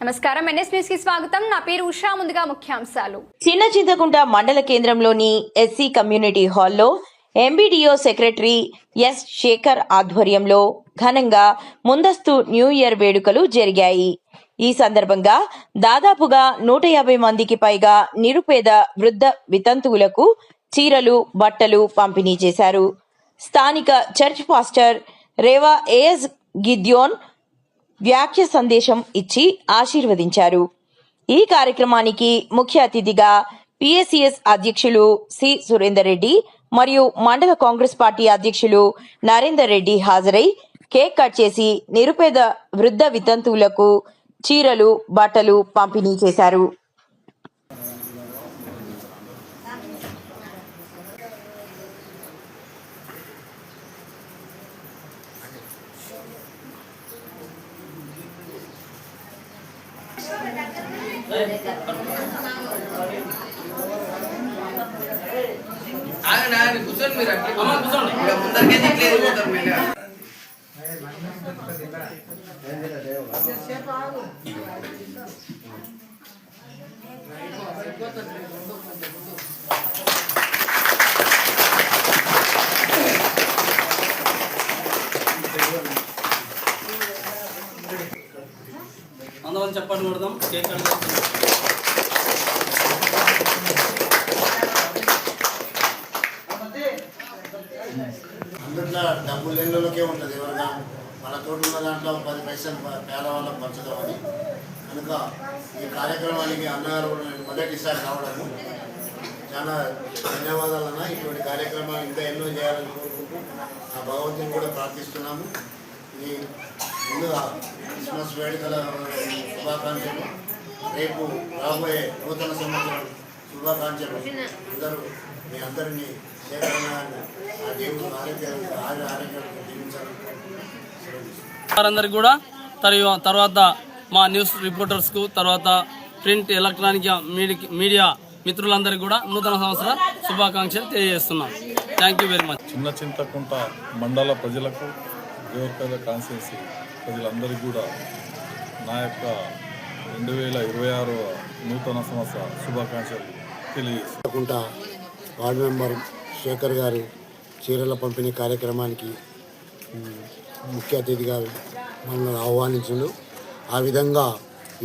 నమస్కారం, NS news కి స్వాగతం. నా పేరు ఉషా. ముందుగా ముఖ్యాంశాలు. చిన్న చింతకుంట మండల కేంద్రంలోని ఎస్సీ కమ్యూనిటీ హాల్లో ఎంబీడీఓ సెక్రటరీ ఎస్ శేఖర్ ఆధ్వర్యంలో ఘనంగా ముందస్తు న్యూ ఇయర్ వేడుకలు జరిగాయి. ఈ సందర్భంగా దాదాపుగా 150 మందికి పైగా నిరుపేద వృద్ధ వితంతువులకు చీరలు, బట్టలు పంపిణీ చేశారు. స్థానిక చర్చ్ పాస్టర్ రేవా ఏఎస్ గిద్యోన్ వ్యాఖ్య సందేశం ఇచ్చి ఆశీర్వదించారు. ఈ కార్యక్రమానికి ముఖ్య అతిథిగా పిఎస్సిఎస్ అధ్యక్షులు సి సురేందర్ రెడ్డి మరియు మండల కాంగ్రెస్ పార్టీ అధ్యక్షులు నరేందర్ రెడ్డి హాజరై కేక్ కట్ చేసి నిరుపేద వృద్ధ వితంతువులకు చీరలు, బట్టలు పంపిణీ చేశారు. కూర్చోండి, మీరు కూర్చోండి. ముందరికే దిక్కులేదు పోతారు మీరు. అందరం చెప్పండి కొడదాం. కేక్ అందుట్లో డబ్బు లేనిలోకే ఉంటుంది. ఎవరిగా మన తోటి ఉన్న దాంట్లో 10 పైసలు పేదవాళ్ళకు పంచుదామని కనుక ఈ కార్యక్రమానికి అన్నగారు మొదటిసారి రావడము చాలా ధన్యవాదాలు అన్న. ఇటువంటి కార్యక్రమాలు ఇంకా ఎన్నో చేయాలని కోరుకుంటూ ఆ భగవంతుని కూడా ప్రార్థిస్తున్నాము. ఈ ముందుగా క్రిస్మస్ వేడుకల శుభాకాంక్షలు, రేపు రాబోయే నూతన సంవత్సరం శుభాకాంక్షలు. అందరూ మీ అందరినీ వారందరికీ కూడా తర్వాత మా న్యూస్ రిపోర్టర్స్కు, తర్వాత ప్రింట్ ఎలక్ట్రానిక్ మీడియా మిత్రులందరికీ కూడా నూతన సంవత్సర శుభాకాంక్షలు తెలియజేస్తున్నాం. Thank you very much. చిన్న చింతకుంట మండల ప్రజలకు, దేవరపేట కాన్స్టిట్యున్సీ ప్రజలందరికీ కూడా నా యొక్క 2026 నూతన సంవత్సర శుభాకాంక్షలు తెలియజేస్తున్నాం. వార్డు మెంబర్ శేఖర్ గారు చీరల పంపిణీ కార్యక్రమానికి ముఖ్య అతిథిగా మనల్ని ఆహ్వానించిండు. ఆ విధంగా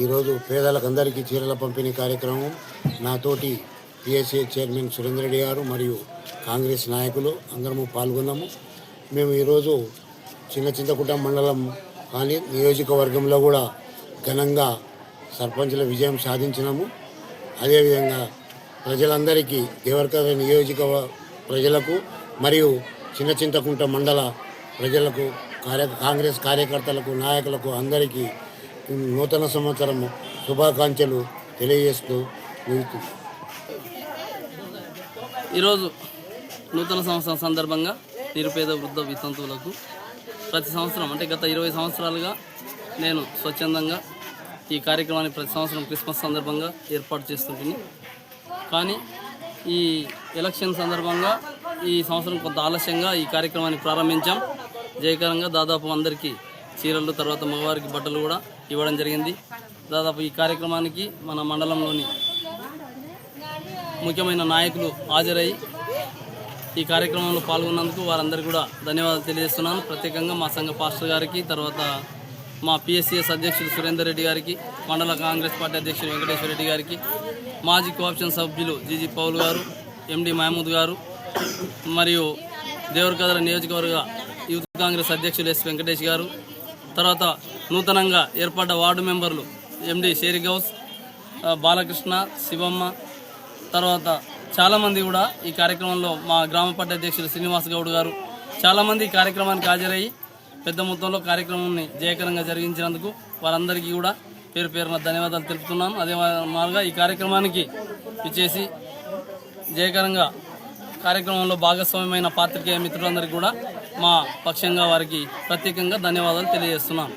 ఈరోజు పేదలకందరికీ చీరల పంపిణీ కార్యక్రమం నాతోటి పిఎస్సి చైర్మన్ సురేందర్ రెడ్డి గారు మరియు కాంగ్రెస్ నాయకులు అందరము పాల్గొన్నాము. మేము ఈరోజు చిన్న చింతకుంట మండలం కానీ నియోజకవర్గంలో కూడా ఘనంగా సర్పంచుల విజయం సాధించినాము. అదేవిధంగా ప్రజలందరికీ, దేవరకథ నియోజక ప్రజలకు మరియు చిన్న చింతకుంట మండల ప్రజలకు, కాంగ్రెస్ కార్యకర్తలకు, నాయకులకు అందరికీ నూతన సంవత్సరం శుభాకాంక్షలు తెలియజేస్తూ ఈరోజు నూతన సంవత్సరం సందర్భంగా నిరుపేద వృద్ధ వితంతువులకు ప్రతి సంవత్సరం అంటే గత 20 సంవత్సరాలుగా నేను స్వచ్ఛందంగా ఈ కార్యక్రమాన్ని ప్రతి సంవత్సరం క్రిస్మస్ సందర్భంగా ఏర్పాటు చేస్తుంటుంది. కానీ ఈ ఎలక్షన్ సందర్భంగా ఈ సంవత్సరం కొంత ఆలస్యంగా ఈ కార్యక్రమాన్ని ప్రారంభించాం. జయకరంగా దాదాపు అందరికీ చీరలు, తర్వాత మగవారికి బట్టలు కూడా ఇవ్వడం జరిగింది. దాదాపు ఈ కార్యక్రమానికి మన మండలంలోని ముఖ్యమైన నాయకులు హాజరై ఈ కార్యక్రమంలో పాల్గొన్నందుకు వారందరికీ కూడా ధన్యవాదాలు తెలియజేస్తున్నాను. ప్రత్యేకంగా మా సంఘ పాస్టర్ గారికి, తర్వాత మా పిఎస్సిఎస్ అధ్యక్షులు సురేందర్ రెడ్డి గారికి, మండల కాంగ్రెస్ పార్టీ అధ్యక్షులు వెంకటేశ్వర రెడ్డి గారికి, మాజీ కోఆప్షన్ సభ్యులు జీజీ పౌల్ గారు, ఎండి మహమూద్ గారు, మరియు దేవరకథ నియోజకవర్గ యూత్ కాంగ్రెస్ అధ్యక్షులు ఎస్ వెంకటేష్ గారు, తర్వాత నూతనంగా ఏర్పడ్డ వార్డు మెంబర్లు ఎండి షేరిగౌస్, బాలకృష్ణ, శివమ్మ, తర్వాత చాలామంది కూడా ఈ కార్యక్రమంలో మా గ్రామ పార్టీ అధ్యక్షులు శ్రీనివాస్ గౌడ్ గారు చాలామంది ఈ కార్యక్రమానికి హాజరయ్యి పెద్ద మొత్తంలో కార్యక్రమాన్ని జయకరంగా జరిగించినందుకు వారందరికీ కూడా పేరు పేరున ధన్యవాదాలు తెలుపుతున్నాను. అదే మాదిరిగా ఈ కార్యక్రమానికి ఇచ్చేసి జయకరంగా కార్యక్రమంలో భాగస్వామ్యమైన పాత్రికేయ మిత్రులందరికీ కూడా మా పక్షంగా వారికి ప్రత్యేకంగా ధన్యవాదాలు తెలియజేస్తున్నాను.